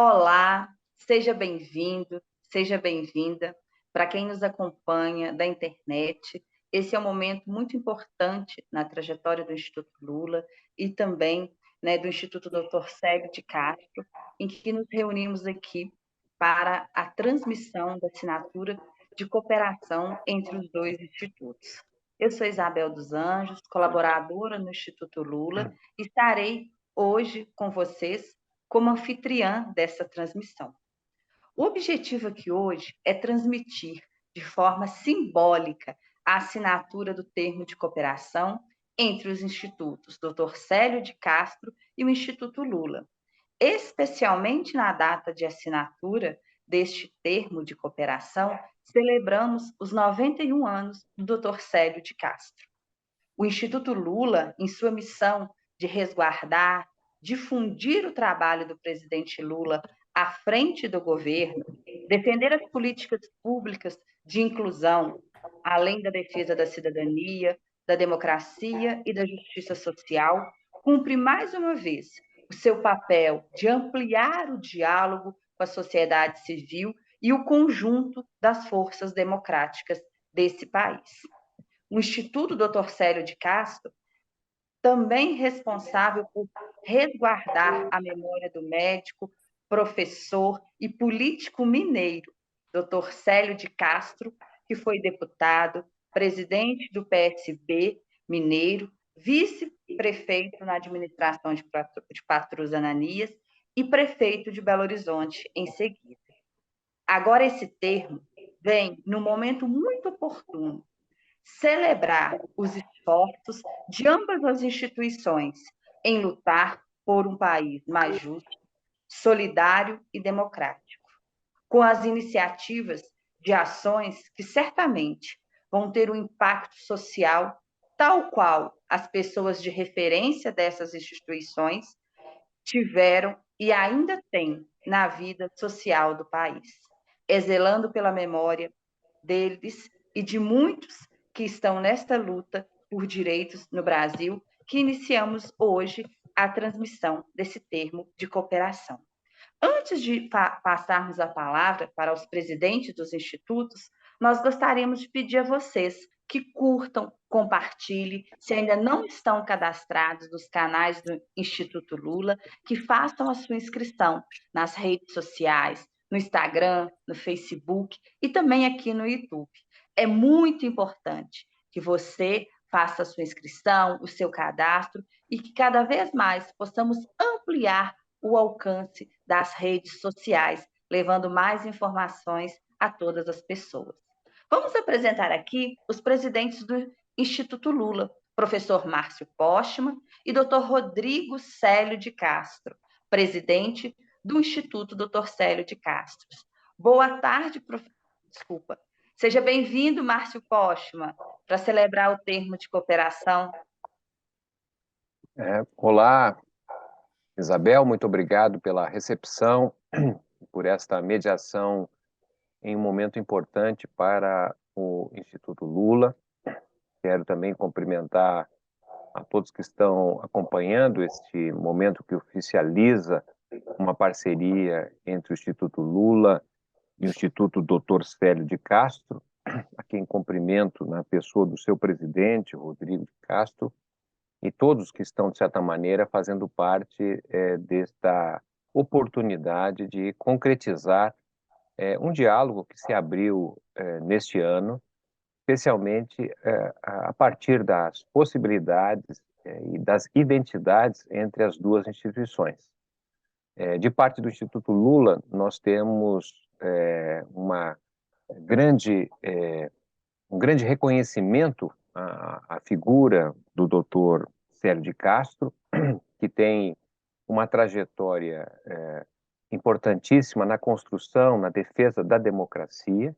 Olá, seja bem-vindo, seja bem-vinda. Para quem nos acompanha da internet, esse é um momento muito importante na trajetória do Instituto Lula e também, do Instituto Dr. Célio de Castro, em que nos reunimos aqui para a transmissão da assinatura de cooperação entre os dois institutos. Eu sou Isabel dos Anjos, colaboradora no Instituto Lula, e estarei hoje com vocês como anfitriã dessa transmissão. O objetivo aqui hoje é transmitir de forma simbólica a assinatura do termo de cooperação entre os institutos Dr. Célio de Castro e o Instituto Lula, especialmente na data de assinatura deste termo de cooperação, celebramos os 91 anos do Dr. Célio de Castro. O Instituto Lula, em sua missão de resguardar, difundir o trabalho do presidente Lula à frente do governo, defender as políticas públicas de inclusão, além da defesa da cidadania, da democracia e da justiça social, cumpre mais uma vez o seu papel de ampliar o diálogo com a sociedade civil e o conjunto das forças democráticas desse país. O Instituto Dr. Célio de Castro, também responsável por resguardar a memória do médico, professor e político mineiro, Dr. Célio de Castro, que foi deputado, presidente do PSB mineiro, vice-prefeito na administração de Patrus Ananias e prefeito de Belo Horizonte em seguida. Agora, esse termo vem num momento muito oportuno, celebrar os esforços de ambas as instituições em lutar por um país mais justo, solidário e democrático, com as iniciativas de ações que certamente vão ter um impacto social tal qual as pessoas de referência dessas instituições tiveram e ainda têm na vida social do país, exelando pela memória deles e de muitos que estão nesta luta por direitos no Brasil, que iniciamos hoje a transmissão desse termo de cooperação. Antes de passarmos a palavra para os presidentes dos institutos, nós gostaríamos de pedir a vocês que curtam, compartilhem, se ainda não estão cadastrados nos canais do Instituto Lula, que façam a sua inscrição nas redes sociais, no Instagram, no Facebook e também aqui no YouTube. É muito importante que você faça a sua inscrição, o seu cadastro e que cada vez mais possamos ampliar o alcance das redes sociais, levando mais informações a todas as pessoas. Vamos apresentar aqui os presidentes do Instituto Lula, professor Márcio Postman e doutor Rodrigo Célio de Castro, presidente do Instituto Dr. Célio de Castro. Boa tarde, desculpa. Seja bem-vindo, Márcio Postman, para celebrar o termo de cooperação. Olá, Isabel, muito obrigado pela recepção, por esta mediação em um momento importante para o Instituto Lula. Quero também cumprimentar a todos que estão acompanhando este momento que oficializa uma parceria entre o Instituto Lula e o Instituto Dr. Célio de Castro, a quem cumprimento na pessoa do seu presidente, Rodrigo de Castro, e todos que estão, de certa maneira, fazendo parte desta oportunidade de concretizar um diálogo que se abriu neste ano, especialmente a partir das possibilidades e das identidades entre as duas instituições. De parte do Instituto Lula, nós temos um grande reconhecimento à figura do Dr. Célio de Castro, que tem uma trajetória importantíssima na construção, na defesa da democracia.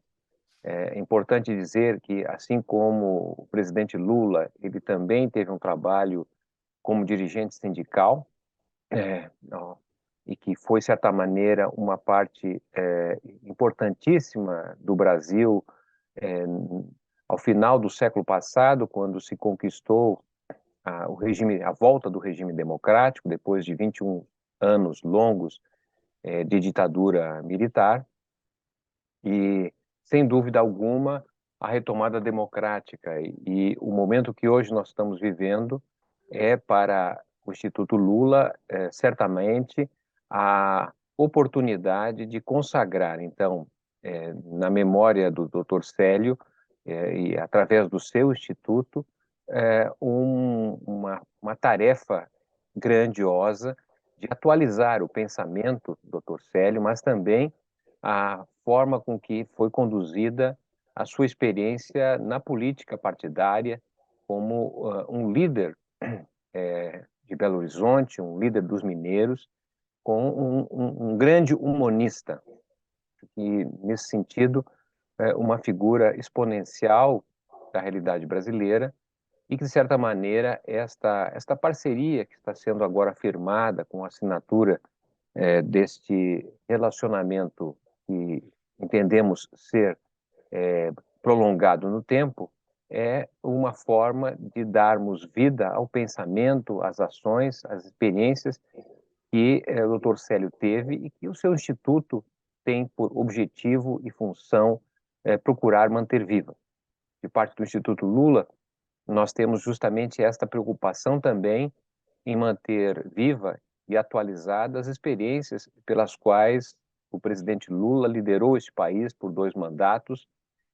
É importante dizer que, assim como o presidente Lula, ele também teve um trabalho como dirigente sindical, e que foi, de certa maneira, uma parte importantíssima do Brasil ao final do século passado, quando se conquistou a volta do regime democrático, depois de 21 anos longos de ditadura militar e, sem dúvida alguma, a retomada democrática. E o momento que hoje nós estamos vivendo é para o Instituto Lula, certamente, a oportunidade de consagrar, então, na memória do Dr. Célio, e através do seu instituto, uma tarefa grandiosa de atualizar o pensamento do Dr. Célio, mas também a forma com que foi conduzida a sua experiência na política partidária como um líder de Belo Horizonte, um líder dos mineiros, com um grande humanista, e, nesse sentido, uma figura exponencial da realidade brasileira e que, de certa maneira, esta parceria que está sendo agora firmada com a assinatura deste relacionamento que entendemos ser prolongado no tempo, é uma forma de darmos vida ao pensamento, às ações, às experiências que o Dr. Célio teve e que o seu instituto tem por objetivo e função procurar manter viva. De parte do Instituto Lula, nós temos justamente esta preocupação também em manter viva e atualizada as experiências pelas quais o presidente Lula liderou este país por 2 mandatos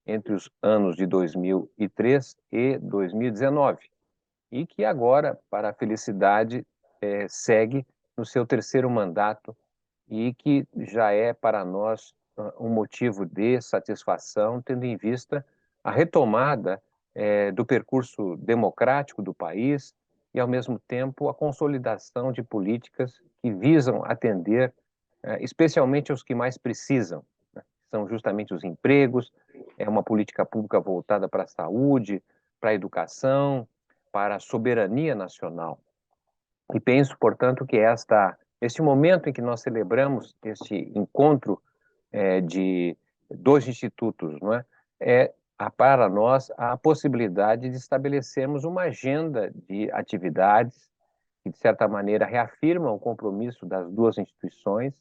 entre os anos de 2003 e 2019, e que agora, para a felicidade, segue no seu 3º mandato e que já é para nós um motivo de satisfação, tendo em vista a retomada do percurso democrático do país e, ao mesmo tempo, a consolidação de políticas que visam atender especialmente aos que mais precisam, né? São justamente os empregos, é uma política pública voltada para a saúde, para a educação, para a soberania nacional. E penso, portanto, que este momento em que nós celebramos este encontro de 2 institutos, não é? Para nós, a possibilidade de estabelecermos uma agenda de atividades que, de certa maneira, reafirmam o compromisso das 2 instituições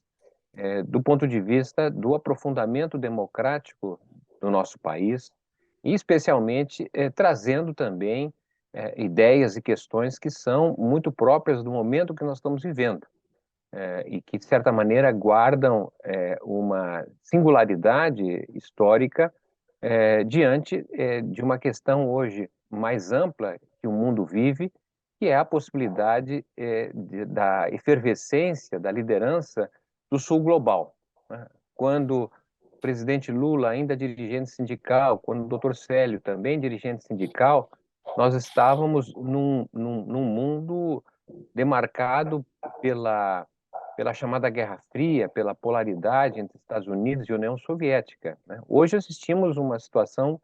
do ponto de vista do aprofundamento democrático do nosso país e, especialmente, trazendo também ideias e questões que são muito próprias do momento que nós estamos vivendo e que, de certa maneira, guardam uma singularidade histórica diante de uma questão hoje mais ampla que o mundo vive, que é a possibilidade da efervescência, da liderança do Sul global, né? Quando o presidente Lula, ainda dirigente sindical, quando o Dr. Célio, também dirigente sindical, nós estávamos num mundo demarcado pela chamada Guerra Fria, pela polaridade entre Estados Unidos e União Soviética, né? Hoje assistimos uma situação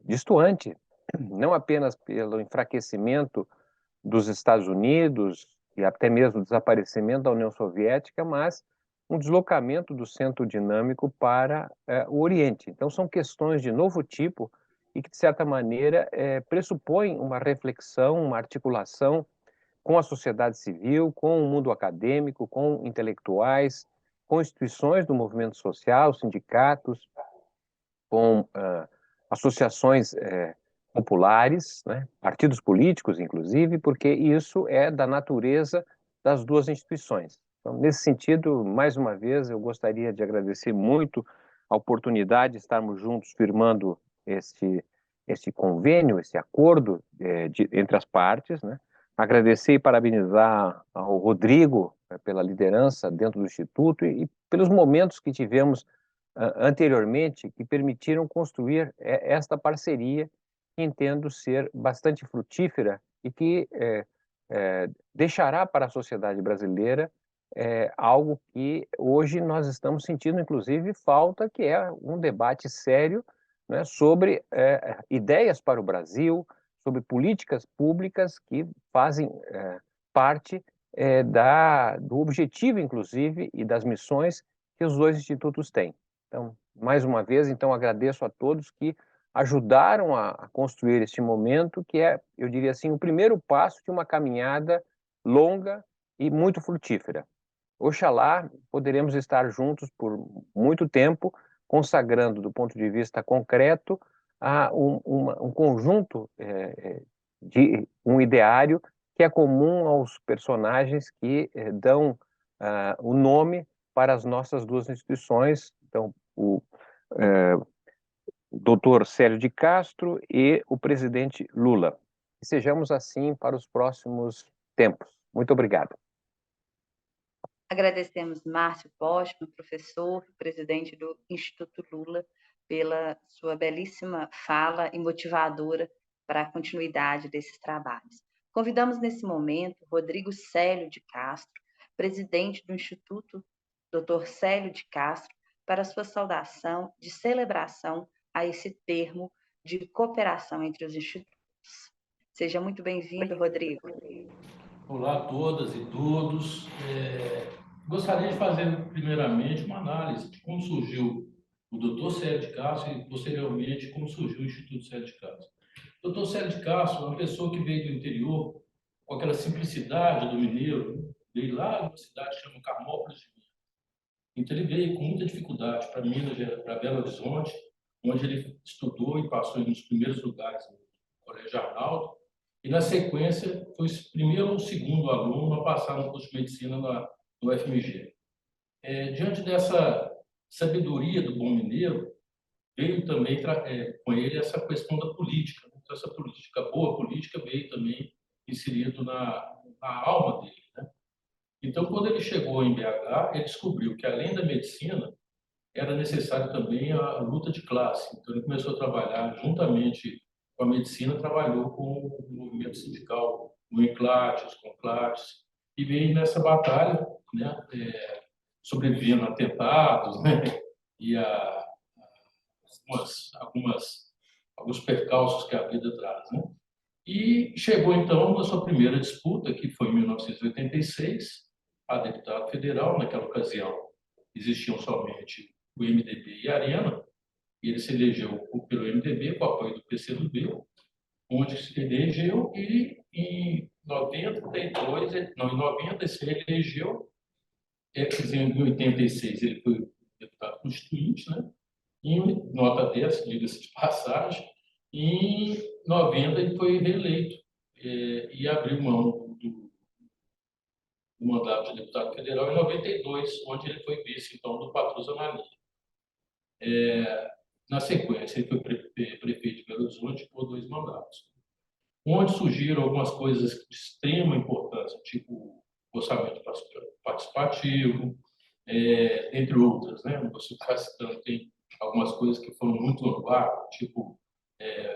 distoante, não apenas pelo enfraquecimento dos Estados Unidos e até mesmo o desaparecimento da União Soviética, mas um deslocamento do centro dinâmico para o Oriente. Então, são questões de novo tipo e que, de certa maneira, pressupõem uma reflexão, uma articulação com a sociedade civil, com o mundo acadêmico, com intelectuais, com instituições do movimento social, sindicatos, com associações populares, né, partidos políticos, inclusive, porque isso é da natureza das 2 instituições. Então, nesse sentido, mais uma vez, eu gostaria de agradecer muito a oportunidade de estarmos juntos firmando este convênio, esse acordo entre as partes, né? Agradecer e parabenizar ao Rodrigo pela liderança dentro do Instituto e pelos momentos que tivemos anteriormente que permitiram construir esta parceria que entendo ser bastante frutífera e que deixará para a sociedade brasileira algo que hoje nós estamos sentindo, inclusive, falta, que é um debate sério, né, sobre ideias para o Brasil, sobre políticas públicas que fazem parte do objetivo, inclusive, e das missões que os 2 institutos têm. Então, mais uma vez, então, agradeço a todos que ajudaram a construir este momento, que é, eu diria assim, o primeiro passo de uma caminhada longa e muito frutífera. oxalá poderemos estar juntos por muito tempo, consagrando, do ponto de vista concreto, um conjunto de um ideário que é comum aos personagens que dão o nome para as nossas duas instituições, então, o Dr. Célio de Castro e o presidente Lula. Que sejamos assim para os próximos tempos. Muito obrigado. Agradecemos Márcio Postman, professor e presidente do Instituto Lula, pela sua belíssima fala e motivadora para a continuidade desses trabalhos. Convidamos nesse momento Rodrigo Célio de Castro, presidente do Instituto Dr. Célio de Castro, para a sua saudação de celebração a esse termo de cooperação entre os institutos. Seja muito bem-vindo, Rodrigo. Olá a todas e todos. Gostaria de fazer, primeiramente, uma análise de como surgiu o Dr. Célio de Castro e, posteriormente, como surgiu o Instituto Célio de Castro. O Dr. Célio de Castro é uma pessoa que veio do interior, com aquela simplicidade do mineiro, veio lá de uma cidade que chama Carmópolis de Minas. Então, ele veio com muita dificuldade para Minas, para Belo Horizonte, onde ele estudou e passou nos primeiros lugares no Colégio Arnaldo, e, na sequência, foi o primeiro ou segundo aluno a passar no curso de medicina no UFMG. Diante dessa sabedoria do bom mineiro, veio também com ele essa questão da política. Então, essa política, boa política, veio também inserido na alma dele, né? Então, quando ele chegou em BH, ele descobriu que, além da medicina, era necessário também a luta de classe. Então, ele começou a trabalhar juntamente com a medicina, trabalhou com o movimento sindical, no Enclates, com Clates, e veio nessa batalha, né, sobrevivendo a atentados, né, e alguns percalços que a vida traz, né? E chegou, então, na sua primeira disputa, que foi em 1986, a deputado federal. Naquela ocasião, existiam somente o MDB e a Arena, e ele se elegeu pelo MDB, com o apoio do PCdoB, onde se elegeu, e em 92, não, em 90 se elegeu, em 86 ele foi deputado constituinte, né? Em nota 10, diga-se de passagem, e em 90 ele foi reeleito e abriu mão do mandato de deputado federal em 92, onde ele foi vice, então, do Patrus Amanim. Na sequência, ele foi prefeito de Belo Horizonte por 2 mandatos, onde surgiram algumas coisas de extrema importância, tipo orçamento participativo, entre outras, né? Você está citando, tem algumas coisas que foram muito vanguarda, tipo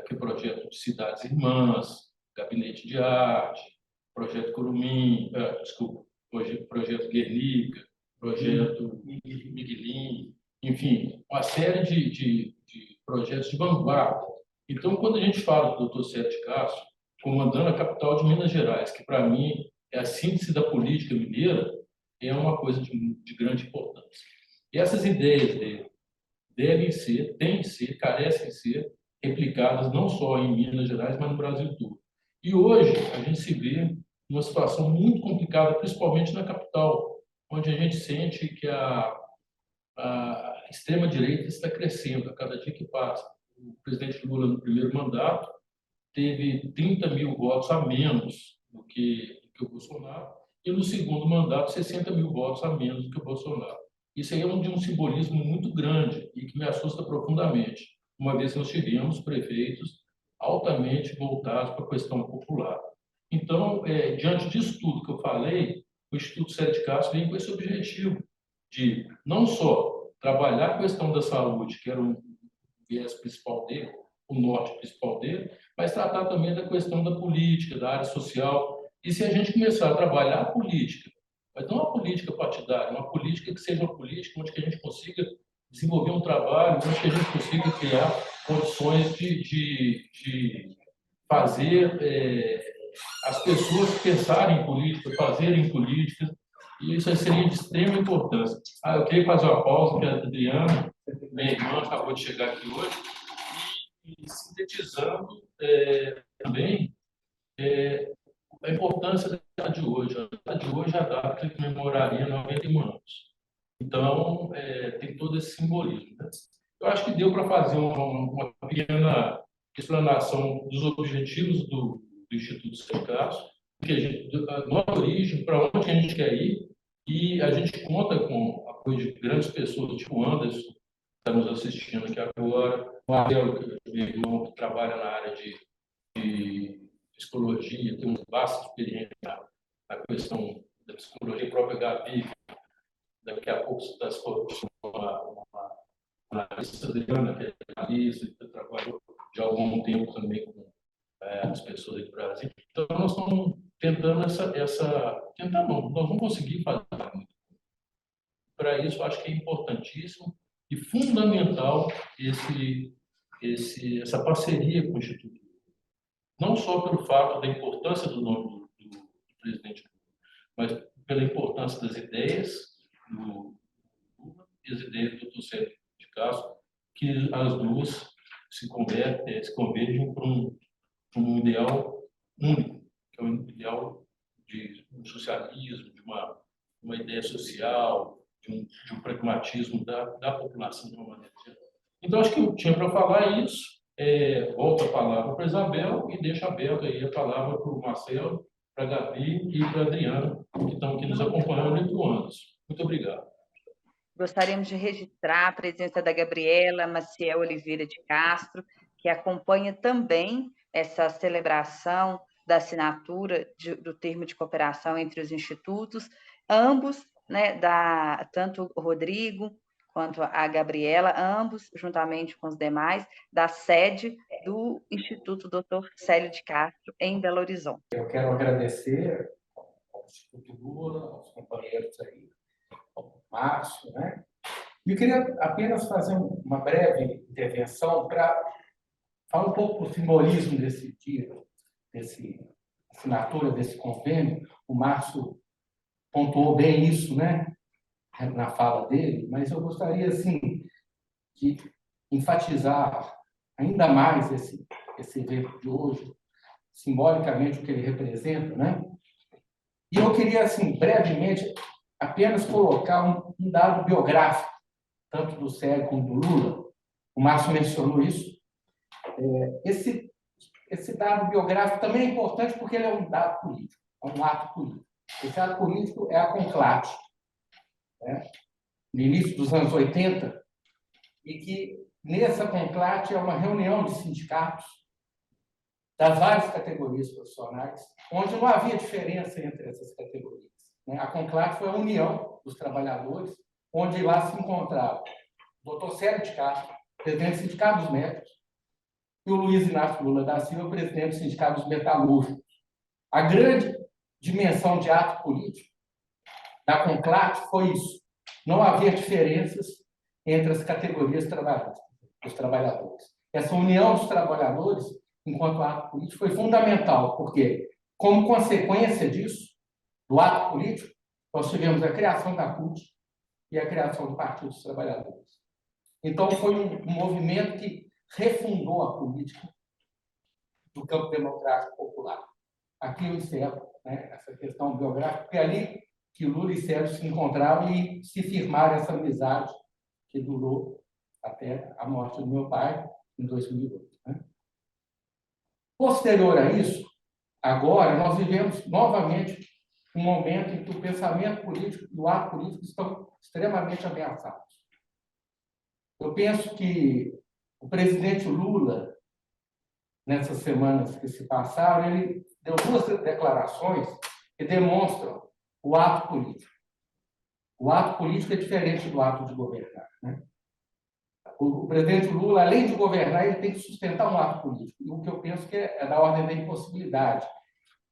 que projeto de cidades irmãs, gabinete de arte, projeto Curumim, projeto Guernica, projeto Miguelinho, enfim, uma série de projetos de vanguarda. Então, quando a gente fala do Dr. Célio de Castro, comandando a capital de Minas Gerais, que para mim é a síntese da política mineira, é uma coisa de grande importância. E essas ideias dele devem ser, têm de ser, carecem de ser replicadas não só em Minas Gerais, mas no Brasil todo. E hoje a gente se vê numa situação muito complicada, principalmente na capital, onde a gente sente que a extrema-direita está crescendo a cada dia que passa. O presidente Lula, no primeiro mandato, teve 30 mil votos a menos do que o Bolsonaro, e no segundo mandato, 60 mil votos a menos do que o Bolsonaro. Isso aí é de um simbolismo muito grande e que me assusta profundamente, uma vez que nós tivemos prefeitos altamente voltados para a questão popular. Então, diante disso tudo que eu falei, o Instituto Célio de Castro vem com esse objetivo de não só trabalhar a questão da saúde, que era o viés principal dele, o norte principal dele, mas tratar também da questão da política, da área social. E se a gente começar a trabalhar a política, mas não a política partidária, uma política que seja uma política onde que a gente consiga desenvolver um trabalho, onde que a gente consiga criar condições de fazer as pessoas pensarem em política, fazerem política, e isso seria de extrema importância. Eu queria fazer uma pausa, porque a Adriana, minha irmã, acabou de chegar aqui hoje, e sintetizando também a importância da data de hoje. A data de hoje é a data que ele comemoraria 91 anos. Então, tem todo esse simbolismo, né? Eu acho que deu para fazer uma pequena explanação dos objetivos do Instituto Sérgio Castro, da nossa origem, para onde a gente quer ir, e a gente conta com o apoio de grandes pessoas, tipo o Anderson, que está nos assistindo aqui agora, o Marcelo, meu irmão, que trabalha na área de psicologia, tem uma vasta experiência na questão da psicologia, a própria Gabi, daqui a pouco está se uma analista, Adriana, que é analista, que trabalhou já há algum tempo também com as pessoas aqui do Brasil. Então, nós estamos tentando tentando não, nós vamos conseguir fazer muito. Para isso, acho que é importantíssimo e fundamental essa parceria com o Instituto. Não só pelo fato da importância do nome do presidente, mas pela importância das ideias do Lula e as ideias do Dr. Sérgio de Castro, que as duas se convergem para um ideal único, que é o ideal de um socialismo, de uma ideia social, de um pragmatismo da população de uma maneira geral. Então, acho que eu tinha para falar isso. Volto a palavra para a Isabel e deixo aberto aí a palavra para o Marcelo, para a Gabi e para a Adriana, que estão aqui nos acompanhando entre o Anderson. Muito obrigado. Gostaríamos de registrar a presença da Gabriela Maciel Oliveira de Castro, que acompanha também essa celebração da assinatura do termo de cooperação entre os institutos, ambos, né, tanto o Rodrigo quanto a Gabriela, ambos, juntamente com os demais, da sede do Instituto Dr. Célio de Castro, em Belo Horizonte. Eu quero agradecer ao Instituto Lula, aos companheiros aí, ao Márcio, né? E eu queria apenas fazer uma breve intervenção para falar um pouco do simbolismo desse dia, dessa assinatura desse convênio. O Márcio pontuou bem isso, né, na fala dele, mas eu gostaria, assim, de enfatizar ainda mais esse evento de hoje, simbolicamente o que ele representa, né? E eu queria, assim, brevemente, apenas colocar um dado biográfico, tanto do Sérgio como do Lula. O Márcio mencionou isso. Esse dado biográfico também é importante porque ele é um dado político, é um ato político. Esse ato político é a Conclate, né? No início dos anos 80, e que nessa Conclate é uma reunião de sindicatos das várias categorias profissionais, onde não havia diferença entre essas categorias. A Conclave foi a união dos trabalhadores, onde lá se encontrava o Dr. Célio de Castro, presidente do Sindicato dos Médicos, e o Luiz Inácio Lula da Silva, presidente do Sindicato dos Metalúrgicos. A grande dimensão de ato político da Conclave foi isso. Não havia diferenças entre as categorias dos trabalhadores. Essa união dos trabalhadores, enquanto ato político, foi fundamental, porque, como consequência disso, do ato político, nós tivemos a criação da CUT e a criação do Partido dos Trabalhadores. Então, foi um movimento que refundou a política do campo democrático popular. Aqui eu encerro, né, essa questão biográfica, porque é ali que Lula e Sérgio se encontraram e se firmaram essa amizade que durou até a morte do meu pai, em 2008. Né? Posterior a isso, agora, nós vivemos novamente um momento em que o pensamento político e o ato político estão extremamente ameaçados. Eu penso que o presidente Lula, nessas semanas que se passaram, ele deu duas declarações que demonstram o ato político. O ato político é diferente do ato de governar, né? O presidente Lula, além de governar, ele tem que sustentar um ato político. E o que eu penso que é da ordem da impossibilidade.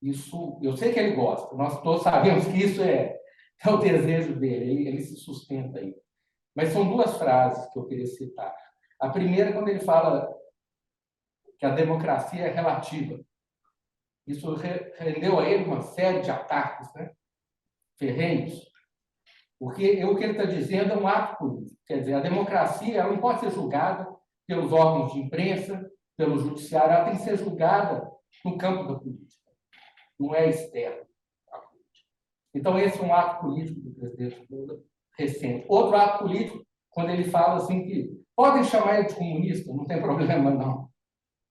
Isso, eu sei que ele gosta, nós todos sabemos que isso é o desejo dele, ele se sustenta aí. Mas são duas frases que eu queria citar. A primeira, quando ele fala que a democracia é relativa. Isso rendeu a ele uma série de ataques, né, ferrenhos, porque o que ele está dizendo é um ato político. Quer dizer, a democracia ela não pode ser julgada pelos órgãos de imprensa, pelo judiciário, ela tem que ser julgada no campo da política. não é externo à política. Então, esse é um ato político do presidente Lula recente. Outro ato político, quando ele fala assim que podem chamar ele de comunista, não tem problema, não.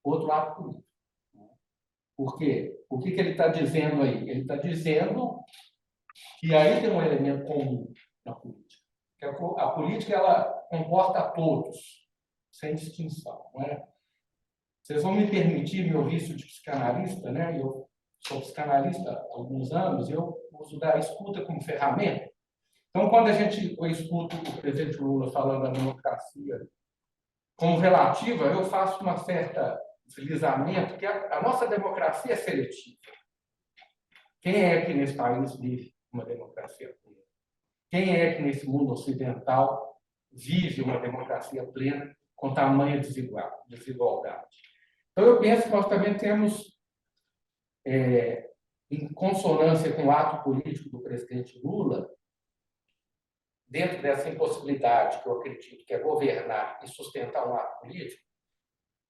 Outro ato político. Por quê? O que ele está dizendo aí? Ele está dizendo que aí tem um elemento comum na política. Que a política ela comporta a todos, sem distinção. Não é? Vocês vão me permitir meu vício de psicanalista, né? Eu sou psicanalista há alguns anos, eu uso da escuta como ferramenta. Então, quando eu escuto o presidente Lula falando da democracia como relativa, eu faço uma certa deslizamento, que a nossa democracia é seletiva. Quem é que nesse país vive uma democracia plena? Quem é que nesse mundo ocidental vive uma democracia plena com tamanha desigualdade? Então, eu penso que nós também temos, em consonância com o ato político do presidente Lula, dentro dessa impossibilidade que eu acredito que é governar e sustentar um ato político,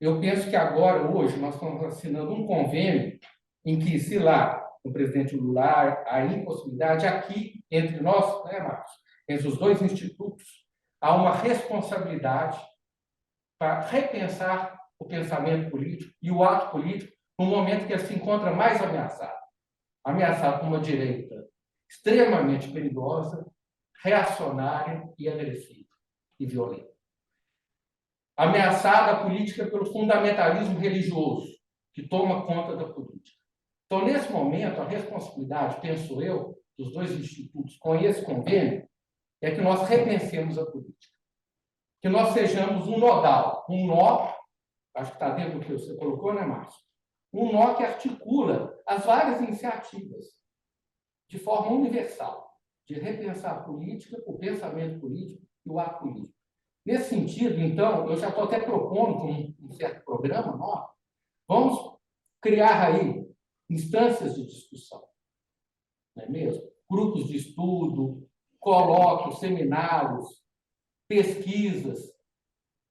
eu penso que agora, hoje, nós estamos assinando um convênio em que, se lá o presidente Lula há impossibilidade, aqui, entre nós, né, Marcos, entre os dois institutos, há uma responsabilidade para repensar o pensamento político e o ato político no momento que ele se encontra mais ameaçado. Ameaçado por uma direita extremamente perigosa, reacionária e agressiva e violenta. Ameaçada a política pelo fundamentalismo religioso, que toma conta da política. Então, nesse momento, a responsabilidade, penso eu, dos dois institutos com esse convênio, é que nós repensemos a política. Que nós sejamos um nodal, um nó, acho que está dentro do que você colocou, né, Márcio? Um nó que articula as várias iniciativas de forma universal, de repensar a política, o pensamento político e o ato político. Nesse sentido, então, eu já estou até propondo com um certo programa nosso, vamos criar aí instâncias de discussão, não é mesmo? Grupos de estudo, colóquios, seminários, pesquisas,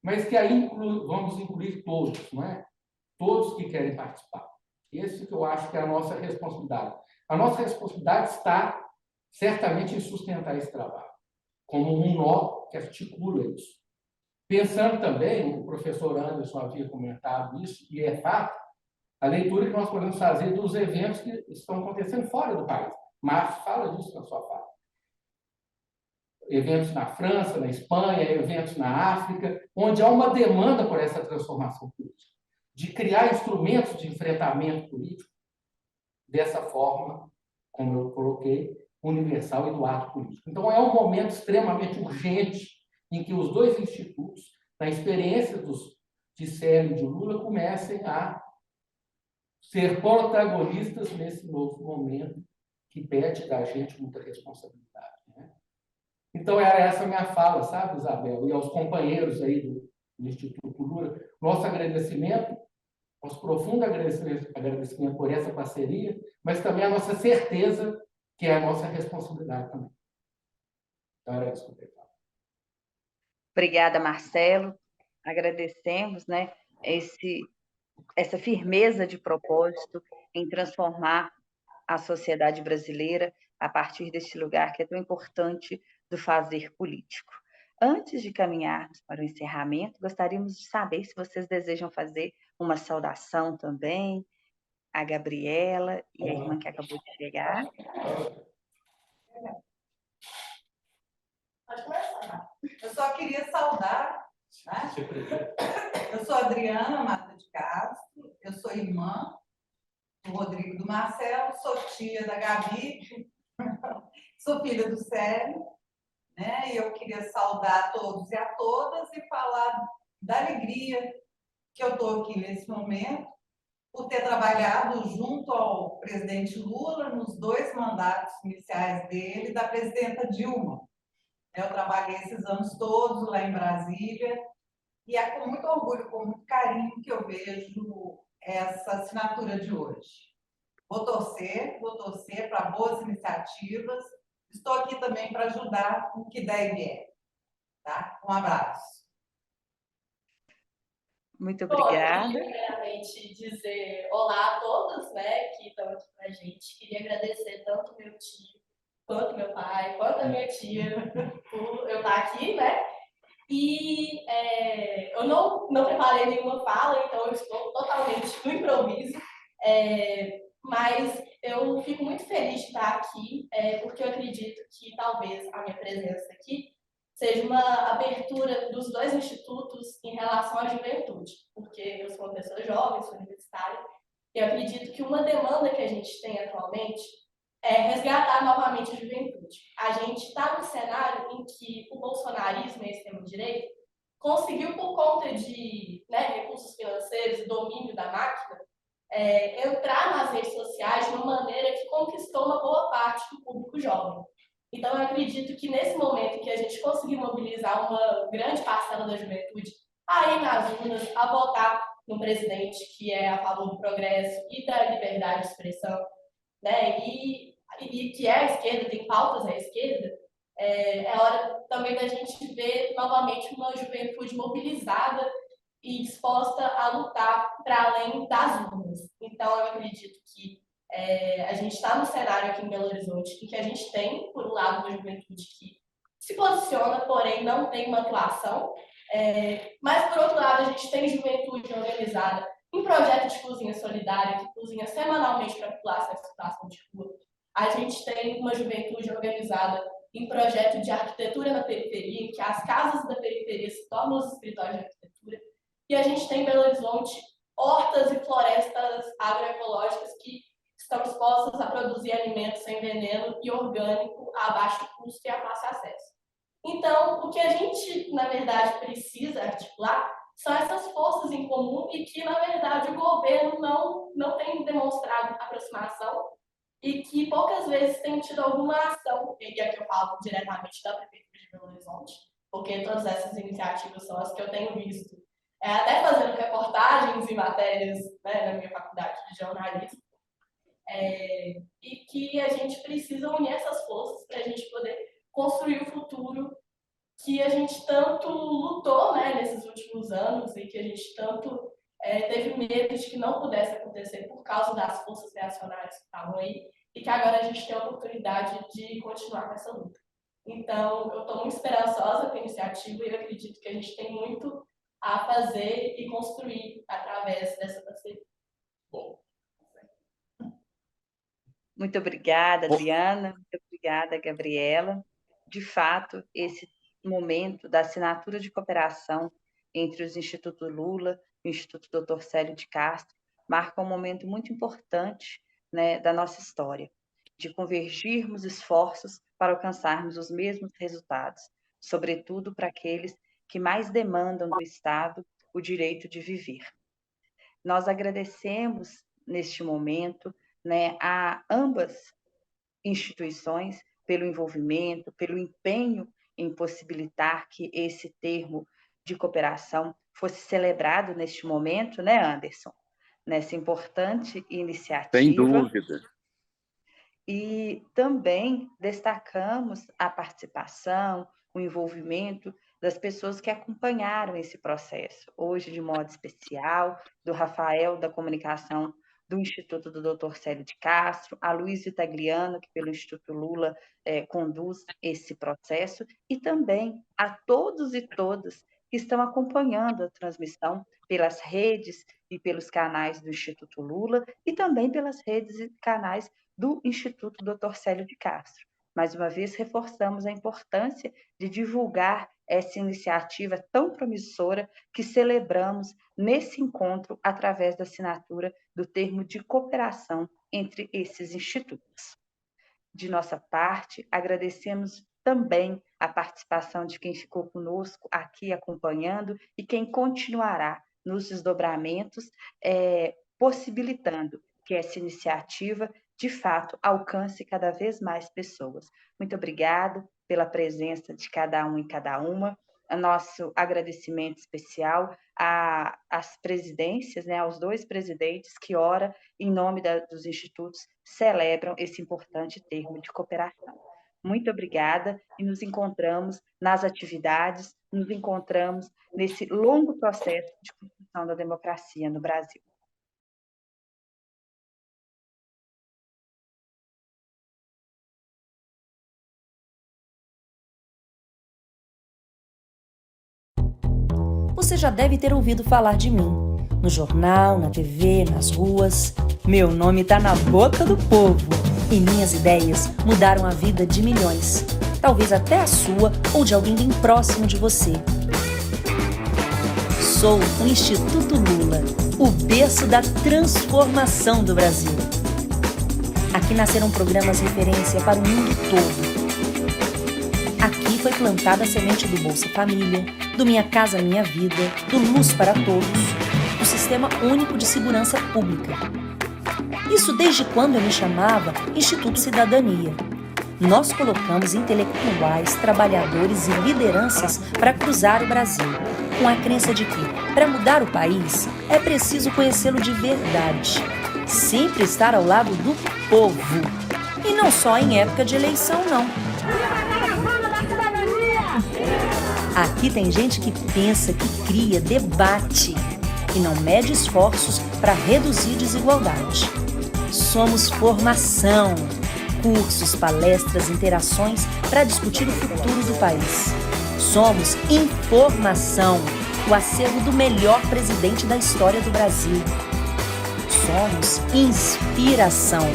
mas que aí vamos incluir todos, não é? Todos que querem participar. Esse que eu acho que é a nossa responsabilidade. A nossa responsabilidade está certamente em sustentar esse trabalho, como um nó que articula isso. Pensando também, o professor Anderson havia comentado isso, e é fato, a leitura que nós podemos fazer dos eventos que estão acontecendo fora do país. Márcio fala disso na sua fala. Eventos na França, na Espanha, eventos na África, onde há uma demanda por essa transformação política, de criar instrumentos de enfrentamento político dessa forma, como eu coloquei, universal e do ato político. Então, é um momento extremamente urgente em que os dois institutos, na experiência de Célio e de Lula, comecem a ser protagonistas nesse novo momento que pede da gente muita responsabilidade. Né? Então, era essa a minha fala, sabe, Isabel? E aos companheiros aí do Instituto Lula, nosso agradecimento, nosso profundo agradecimento por essa parceria, mas também a nossa certeza que é a nossa responsabilidade também. Então, era isso que eu queria falar. Obrigada, Marcelo. Agradecemos, né, essa firmeza de propósito em transformar a sociedade brasileira a partir deste lugar que é tão importante do fazer político. Antes de caminharmos para o encerramento, gostaríamos de saber se vocês desejam fazer uma saudação também, a Gabriela e a irmã que acabou de chegar. Pode começar. Eu só queria saudar, né? Eu sou Adriana Mata de Castro, eu sou irmã do Rodrigo e do Marcelo, sou tia da Gabi, sou filha do Célio, né? E eu queria saudar a todos e a todas e falar da alegria que eu estou aqui nesse momento, por ter trabalhado junto ao presidente Lula nos 2 mandatos iniciais dele, da presidenta Dilma. Eu trabalhei esses anos todos lá em Brasília e é com muito orgulho, com muito carinho que eu vejo essa assinatura de hoje. Vou torcer para boas iniciativas. Estou aqui também para ajudar o que der e vier. Tá? Um abraço. Muito Bom, eu obrigada. queria primeiramente dizer olá a todos, né, que estão aqui com a gente. Queria agradecer tanto meu tio, quanto meu pai, quanto a minha tia por eu estar aqui, né? E eu não preparei nenhuma fala, então eu estou totalmente no improviso. Mas eu fico muito feliz de estar aqui, porque eu acredito que talvez a minha presença aqui seja uma abertura dos dois institutos em relação à juventude, porque eu sou uma pessoa jovem, sou universitária, e eu acredito que uma demanda que a gente tem atualmente é resgatar novamente a juventude. A gente está num cenário em que o bolsonarismo e a extrema-direita conseguiu, por conta de recursos financeiros e domínio da máquina, entrar nas redes sociais de uma maneira que conquistou uma boa parte do público jovem. Então, eu acredito que nesse momento em que a gente conseguir mobilizar uma grande parcela da juventude a ir nas urnas, a votar no presidente que é a favor do progresso e da liberdade de expressão, né? E que é a esquerda, tem pautas à esquerda, é hora também da gente ver novamente uma juventude mobilizada e disposta a lutar para além das urnas. Então, eu acredito que a gente está no cenário aqui em Belo Horizonte em que a gente tem, por um lado, uma juventude que se posiciona, porém não tem uma atuação, mas, por outro lado, a gente tem juventude organizada em projeto de cozinha solidária, que cozinha semanalmente para a população em situação de rua. A gente tem uma juventude organizada em projeto de arquitetura na periferia, em que as casas da periferia se tornam os escritórios de arquitetura. E a gente tem em Belo Horizonte hortas e florestas agroecológicas que estão dispostas a produzir alimentos sem veneno e orgânico a baixo custo e a fácil acesso. Então, o que a gente, na verdade, precisa articular são essas forças em comum e que, na verdade, o governo não tem demonstrado aproximação e que poucas vezes tem tido alguma ação, e aqui eu falo diretamente da Prefeitura de Belo Horizonte, porque todas essas iniciativas são as que eu tenho visto, até fazendo reportagens e matérias, né, na minha faculdade de jornalismo, e que a gente precisa unir essas forças para a gente poder construir o futuro que a gente tanto lutou, né, nesses últimos anos e que a gente tanto teve medo de que não pudesse acontecer por causa das forças reacionárias que estavam aí e que agora a gente tem a oportunidade de continuar com essa luta. Então, eu estou muito esperançosa com a iniciativa e eu acredito que a gente tem muito a fazer e construir através dessa parceria. Bom. Muito obrigada, Adriana. Muito obrigada, Gabriela. De fato, esse momento da assinatura de cooperação entre os Institutos Lula e o Instituto Dr. Célio de Castro marca um momento muito importante, né, da nossa história, de convergirmos esforços para alcançarmos os mesmos resultados, sobretudo para aqueles que mais demandam do Estado o direito de viver. Nós agradecemos, neste momento, né, a ambas instituições pelo envolvimento, pelo empenho em possibilitar que esse termo de cooperação fosse celebrado neste momento, né, Anderson? Nessa importante iniciativa. Sem dúvida. E também destacamos a participação, o envolvimento das pessoas que acompanharam esse processo, hoje de modo especial, do Rafael da Comunicação do Instituto do Dr. Célio de Castro, a Luiz Vitagliano, que pelo Instituto Lula conduz esse processo, e também a todos e todas que estão acompanhando a transmissão pelas redes e pelos canais do Instituto Lula, e também pelas redes e canais do Instituto Dr. Célio de Castro. Mais uma vez, reforçamos a importância de divulgar essa iniciativa tão promissora que celebramos nesse encontro através da assinatura do termo de cooperação entre esses institutos. De nossa parte, agradecemos também a participação de quem ficou conosco aqui acompanhando e quem continuará nos desdobramentos, possibilitando que essa iniciativa de fato, alcance cada vez mais pessoas. Muito obrigada pela presença de cada um e cada uma. Nosso agradecimento especial às presidências, né, aos dois presidentes que, ora, em nome dos institutos, celebram esse importante termo de cooperação. Muito obrigada e nos encontramos nas atividades, nos encontramos nesse longo processo de construção construção da democracia no Brasil. Você já deve ter ouvido falar de mim. No jornal, na TV, nas ruas. Meu nome tá na boca do povo. E minhas ideias mudaram a vida de milhões. Talvez até a sua ou de alguém bem próximo de você. Sou o Instituto Lula, o berço da transformação do Brasil. Aqui nasceram programas referência para o mundo todo. Aqui foi plantada a semente do Bolsa Família, do Minha Casa Minha Vida, do Luz para Todos, do Sistema Único de Segurança Pública. Isso desde quando eu me chamava Instituto Cidadania. Nós colocamos intelectuais, trabalhadores e lideranças para cruzar o Brasil, com a crença de que, para mudar o país, é preciso conhecê-lo de verdade. Sempre estar ao lado do povo. E não só em época de eleição, não. Aqui tem gente que pensa, que cria, debate e não mede esforços para reduzir desigualdade. Somos formação, cursos, palestras, interações para discutir o futuro do país. Somos informação, o acervo do melhor presidente da história do Brasil. Somos inspiração.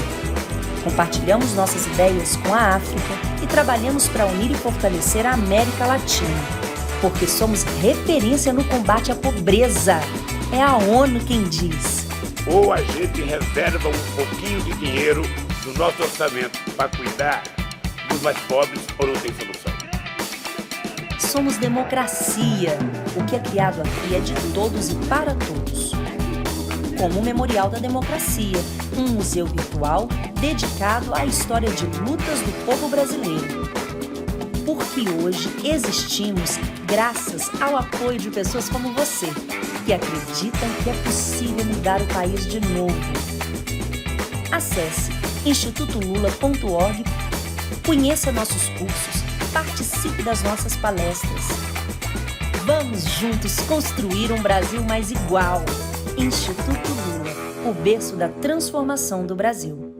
Compartilhamos nossas ideias com a África e trabalhamos para unir e fortalecer a América Latina. Porque somos referência no combate à pobreza. É a ONU quem diz. Ou a gente reserva um pouquinho de dinheiro do nosso orçamento para cuidar dos mais pobres ou não tem solução. Somos democracia. O que é criado aqui é de todos e para todos. Como o Memorial da Democracia, um museu virtual dedicado à história de lutas do povo brasileiro. Porque hoje existimos graças ao apoio de pessoas como você, que acreditam que é possível mudar o país de novo. Acesse institutolula.org, conheça nossos cursos, participe das nossas palestras. Vamos juntos construir um Brasil mais igual. Instituto Lula, o berço da transformação do Brasil.